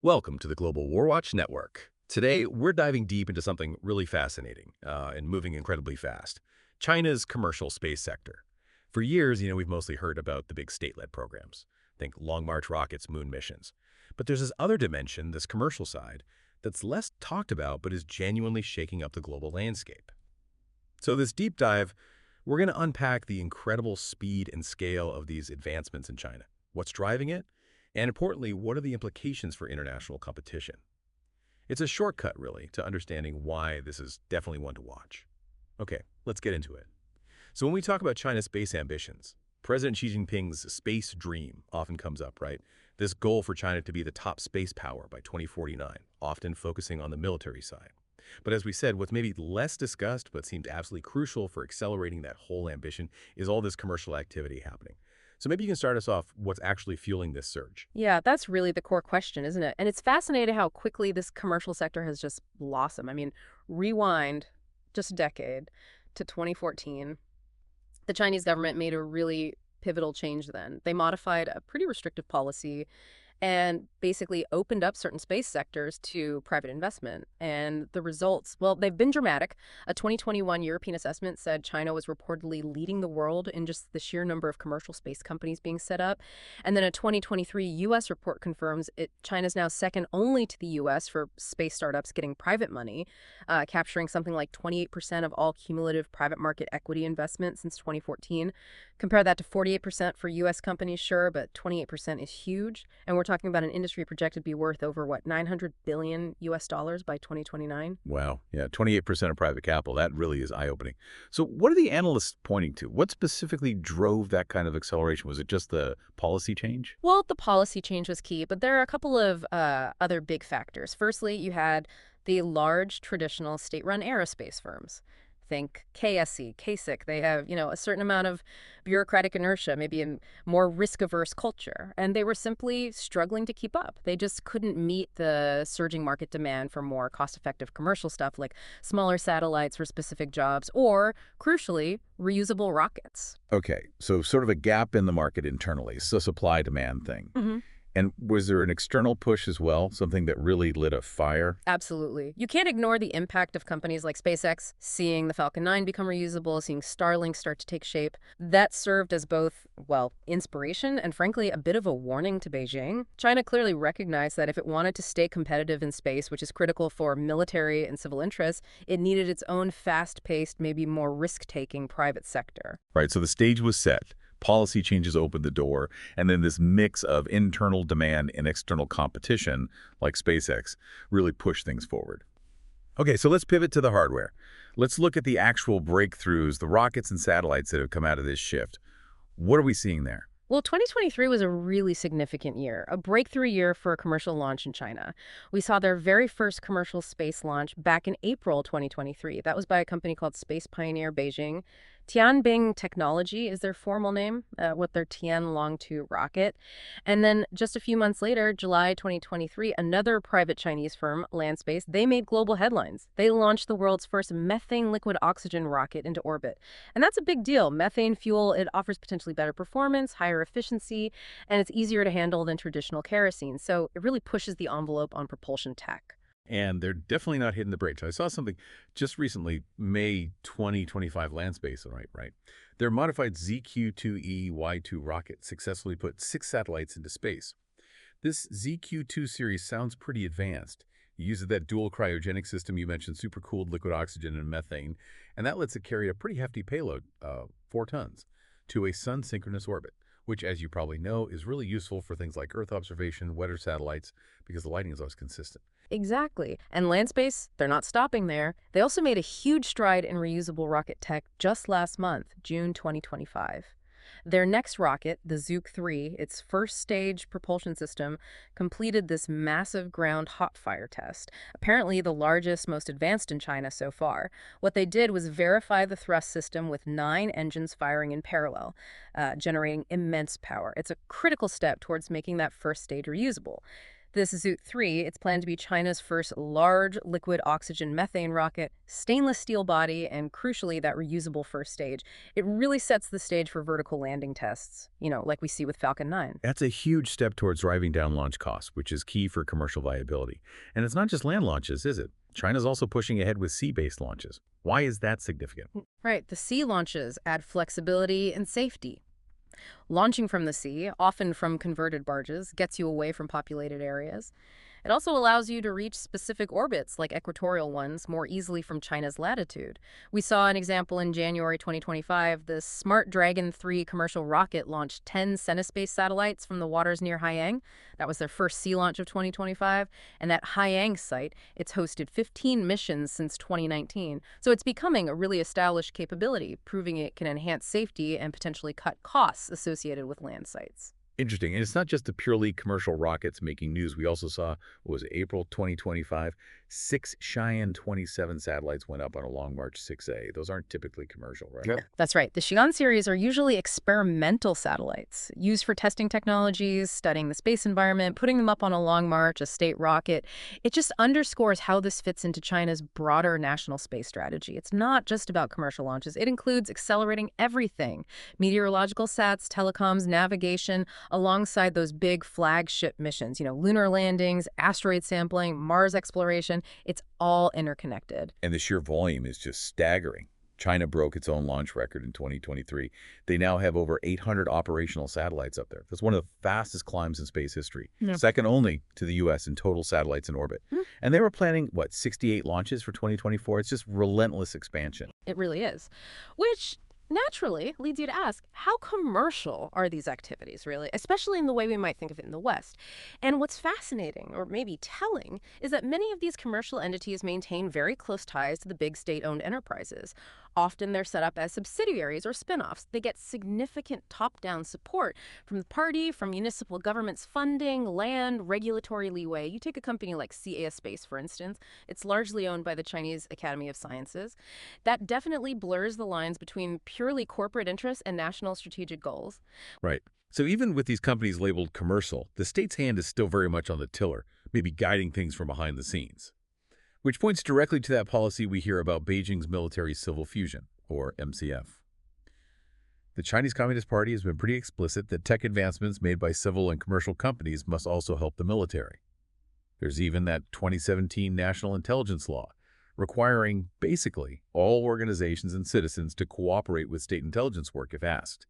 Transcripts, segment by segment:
Welcome to the Global WarWatch Network. Today, we're diving deep into something really fascinating and moving incredibly fast. China's commercial space sector. For years, we've mostly heard about the big state-led programs. Think Long March rockets, moon missions. But there's this other dimension, this commercial side, that's less talked about but is genuinely shaking up the global landscape. So this deep dive, we're going to unpack the incredible speed and scale of these advancements in China. What's driving it? And importantly, what are the implications for international competition? It's a shortcut, really, to understanding why this is definitely one to watch. Okay, let's get into it. So when we talk about China's space ambitions, President Xi Jinping's space dream often comes up, right? This goal for China to be the top space power by 2049, often focusing on the military side. But as we said, what's maybe less discussed but seems absolutely crucial for accelerating that whole ambition is all this commercial activity happening. So maybe you can start us off what's actually fueling this surge. Yeah, that's really the core question, isn't it? And it's fascinating how quickly this commercial sector has just blossomed. I mean, rewind just a decade to 2014. The Chinese government made a really pivotal change then. They modified a pretty restrictive policy and basically opened up certain space sectors to private investment. And the results, well, they've been dramatic. A 2021 European assessment said China was reportedly leading the world in just the sheer number of commercial space companies being set up. And then a 2023 U.S. report confirms China's now second only to the U.S. for space startups getting private money, capturing something like 28% of all cumulative private market equity investment since 2014. Compare that to 48% for U.S. companies, sure, but 28% is huge. And we're talking about an industry projected to be worth over, what, 900 billion US dollars by 2029? Wow, yeah, 28% of private capital. That really is eye-opening. So what are the analysts pointing to? What specifically drove that kind of acceleration? Was it just the policy change? Well, the policy change was key, but there are a couple of other big factors. Firstly, you had the large traditional state-run aerospace firms. Think KSC, KSIC. They have, a certain amount of bureaucratic inertia, maybe a more risk-averse culture, and they were simply struggling to keep up. They just couldn't meet the surging market demand for more cost-effective commercial stuff like smaller satellites for specific jobs or, crucially, reusable rockets. Okay, so sort of a gap in the market internally, so supply-demand thing. Mhm. And was there an external push as well, something that really lit a fire? Absolutely. You can't ignore the impact of companies like SpaceX, seeing the Falcon 9 become reusable, seeing Starlink start to take shape. That served as both, well, inspiration and frankly a bit of a warning to Beijing. China clearly recognized that if it wanted to stay competitive in space, which is critical for military and civil interests, it needed its own fast-paced, maybe more risk-taking private sector. Right, so the stage was set. Policy changes opened the door, and then this mix of internal demand and external competition, like SpaceX, really pushed things forward. Okay, so let's pivot to the hardware. Let's look at the actual breakthroughs, the rockets and satellites that have come out of this shift. What are we seeing there? Well, 2023 was a really significant year, a breakthrough year for a commercial launch in China. We saw their very first commercial space launch back in April 2023. That was by a company called Space Pioneer Beijing. Tianbing Technology is their formal name, with their Tianlong 2 rocket. And then just a few months later, July 2023, another private Chinese firm, LandSpace, they made global headlines. They launched the world's first methane liquid oxygen rocket into orbit. And that's a big deal. Methane fuel, it offers potentially better performance, higher efficiency, and it's easier to handle than traditional kerosene. So it really pushes the envelope on propulsion tech. And they're definitely not hitting the brakes. I saw something just recently, May 2025 LandSpace, right? Their modified ZQ-2E Y2 rocket successfully put 6 satellites into space. This ZQ-2 series sounds pretty advanced. It uses that dual cryogenic system you mentioned, supercooled liquid oxygen and methane, and that lets it carry a pretty hefty payload, 4 tons, to a sun-synchronous orbit, which, as you probably know, is really useful for things like Earth observation, weather satellites, because the lighting is always consistent. Exactly. And LandSpace, they're not stopping there. They also made a huge stride in reusable rocket tech just last month, June 2025. Their next rocket, the Zhuke-3, its first stage propulsion system, completed this massive ground hot fire test, apparently the largest, most advanced in China so far. What they did was verify the thrust system with 9 engines firing in parallel, generating immense power. It's a critical step towards making that first stage reusable. This Zoot-3, it's planned to be China's first large liquid oxygen methane rocket, stainless steel body, and crucially, that reusable first stage. It really sets the stage for vertical landing tests, like we see with Falcon 9. That's a huge step towards driving down launch costs, which is key for commercial viability. And it's not just land launches, is it? China's also pushing ahead with sea-based launches. Why is that significant? Right, the sea launches add flexibility and safety. Launching from the sea, often from converted barges, gets you away from populated areas. It also allows you to reach specific orbits, like equatorial ones, more easily from China's latitude. We saw an example in January 2025. The Smart Dragon 3 commercial rocket launched 10 Space satellites from the waters near Haiyang. That was their first sea launch of 2025. And that Haiyang site, it's hosted 15 missions since 2019. So it's becoming a really established capability, proving it can enhance safety and potentially cut costs associated with land sites. Interesting. And it's not just the purely commercial rockets making news. We also saw, what was it, April 2025, 6 Cheyenne 27 satellites went up on a Long March 6A. Those aren't typically commercial, right? Yep. That's right. The Xi'an series are usually experimental satellites used for testing technologies, studying the space environment, putting them up on a Long March, a state rocket. It just underscores how this fits into China's broader national space strategy. It's not just about commercial launches. It includes accelerating everything: meteorological sats, telecoms, navigation, alongside those big flagship missions, lunar landings, asteroid sampling, Mars exploration. It's all interconnected. And the sheer volume is just staggering. China broke its own launch record in 2023. They now have over 800 operational satellites up there. That's one of the fastest climbs in space history, second only to the U.S. in total satellites in orbit. And they were planning, 68 launches for 2024? It's just relentless expansion. It really is. Which naturally leads you to ask, how commercial are these activities, really, especially in the way we might think of it in the West? And what's fascinating, or maybe telling, is that many of these commercial entities maintain very close ties to the big state-owned enterprises. Often they're set up as subsidiaries or spin-offs. They get significant top-down support from the party, from municipal governments funding, land, regulatory leeway. You take a company like CA Space, for instance. It's largely owned by the Chinese Academy of Sciences. That definitely blurs the lines between purely corporate interests and national strategic goals. Right. So even with these companies labeled commercial, the state's hand is still very much on the tiller, maybe guiding things from behind the scenes. Which points directly to that policy we hear about Beijing's military-civil fusion, or MCF. The Chinese Communist Party has been pretty explicit that tech advancements made by civil and commercial companies must also help the military. There's even that 2017 National Intelligence Law, requiring, basically, all organizations and citizens to cooperate with state intelligence work if asked.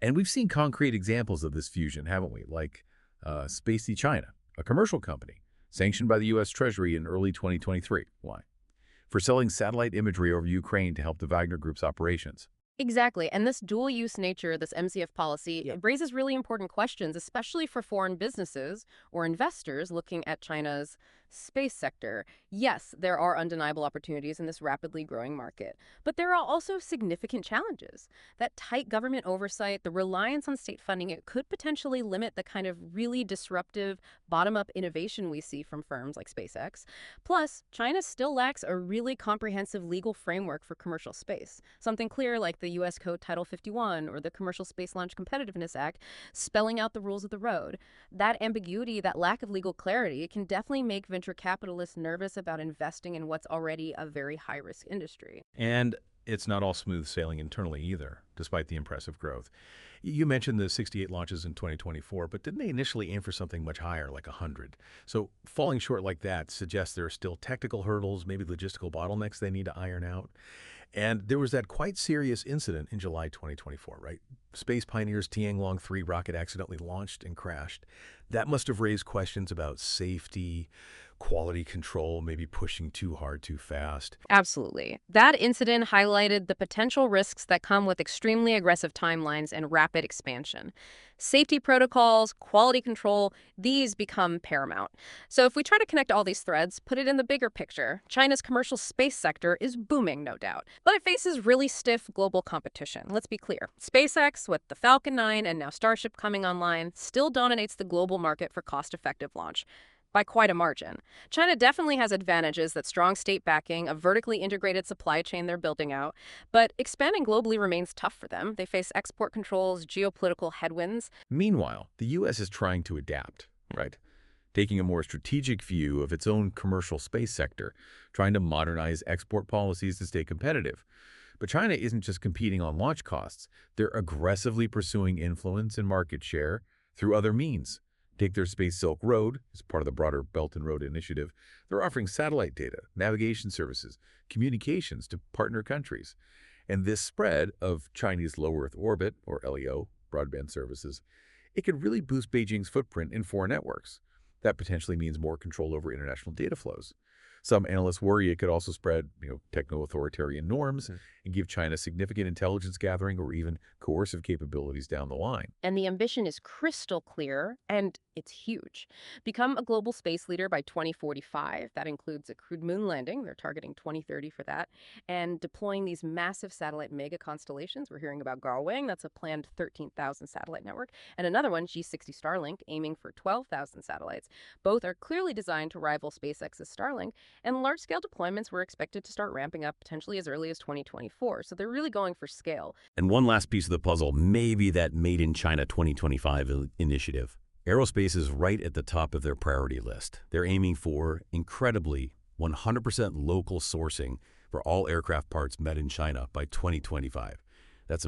And we've seen concrete examples of this fusion, haven't we? Like Spacey China, a commercial company, sanctioned by the U.S. Treasury in early 2023. Why? For selling satellite imagery over Ukraine to help the Wagner Group's operations. Exactly. And this dual-use nature, this MCF policy, it raises really important questions, especially for foreign businesses or investors looking at China's space sector. Yes, there are undeniable opportunities in this rapidly growing market, but there are also significant challenges. That tight government oversight, the reliance on state funding, it could potentially limit the kind of really disruptive bottom-up innovation we see from firms like SpaceX. Plus, China still lacks a really comprehensive legal framework for commercial space. Something clear like the U.S. Code Title 51 or the Commercial Space Launch Competitiveness Act spelling out the rules of the road. That ambiguity, that lack of legal clarity, it can definitely make venture capitalists nervous about investing in what's already a very high-risk industry. And it's not all smooth sailing internally either, despite the impressive growth. You mentioned the 68 launches in 2024, but didn't they initially aim for something much higher, like 100? So falling short like that suggests there are still technical hurdles, maybe logistical bottlenecks they need to iron out. And there was that quite serious incident in July 2024, right? Space Pioneer's Tianlong 3 rocket accidentally launched and crashed. That must have raised questions about safety, quality control, maybe pushing too hard, too fast. Absolutely. That incident highlighted the potential risks that come with extremely aggressive timelines and rapid expansion. Safety protocols, quality control, these become paramount. So if we try to connect all these threads, put it in the bigger picture, China's commercial space sector is booming, no doubt. But it faces really stiff global competition. Let's be clear. SpaceX, with the Falcon 9 and now Starship coming online, still dominates the global market for cost-effective launch by quite a margin. China definitely has advantages: that strong state backing, a vertically integrated supply chain they're building out. But expanding globally remains tough for them. They face export controls, geopolitical headwinds. Meanwhile, the U.S. is trying to adapt, right? taking a more strategic view of its own commercial space sector, trying to modernize export policies to stay competitive. But China isn't just competing on launch costs. They're aggressively pursuing influence and market share through other means. Take their Space Silk Road as part of the broader Belt and Road Initiative. They're offering satellite data, navigation services, communications to partner countries. And this spread of Chinese low Earth orbit, or LEO, broadband services, it could really boost Beijing's footprint in foreign networks. That potentially means more control over international data flows. Some analysts worry it could also spread, techno-authoritarian norms and give China significant intelligence gathering or even coercive capabilities down the line. And the ambition is crystal clear, and it's huge. Become a global space leader by 2045. That includes a crewed moon landing. They're targeting 2030 for that. And deploying these massive satellite mega-constellations. We're hearing about Garwang. That's a planned 13,000 satellite network. And another one, G60 Starlink, aiming for 12,000 satellites. Both are clearly designed to rival SpaceX's Starlink. And large-scale deployments were expected to start ramping up potentially as early as 2024. So they're really going for scale. And one last piece of the puzzle may be that Made in China 2025 initiative. Aerospace is right at the top of their priority list. They're aiming for, incredibly, 100% local sourcing for all aircraft parts made in China by 2025. That's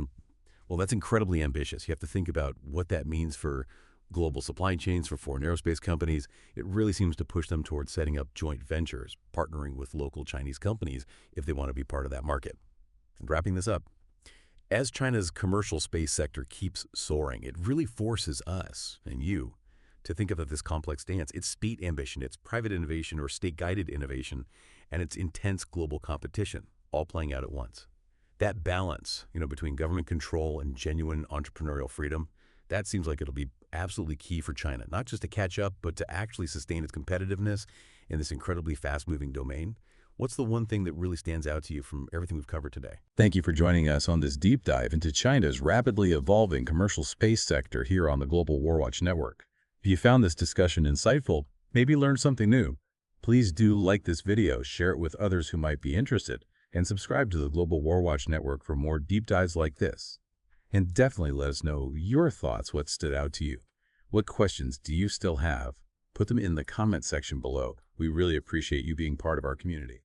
incredibly ambitious. You have to think about what that means for global supply chains for foreign aerospace companies. It really seems to push them towards setting up joint ventures, partnering with local Chinese companies if they want to be part of that market. And wrapping this up, as China's commercial space sector keeps soaring, it really forces us and you to think of this complex dance. It's speed ambition, it's private innovation or state-guided innovation, and it's intense global competition, all playing out at once. That balance, between government control and genuine entrepreneurial freedom, that seems like it'll be absolutely key for China, not just to catch up, but to actually sustain its competitiveness in this incredibly fast-moving domain. What's the one thing that really stands out to you from everything we've covered today? Thank you for joining us on this deep dive into China's rapidly evolving commercial space sector here on the Global WarWatch Network. If you found this discussion insightful, maybe learned something new, please do like this video, share it with others who might be interested, and subscribe to the Global WarWatch Network for more deep dives like this. And definitely let us know your thoughts, what stood out to you. What questions do you still have? Put them in the comment section below. We really appreciate you being part of our community.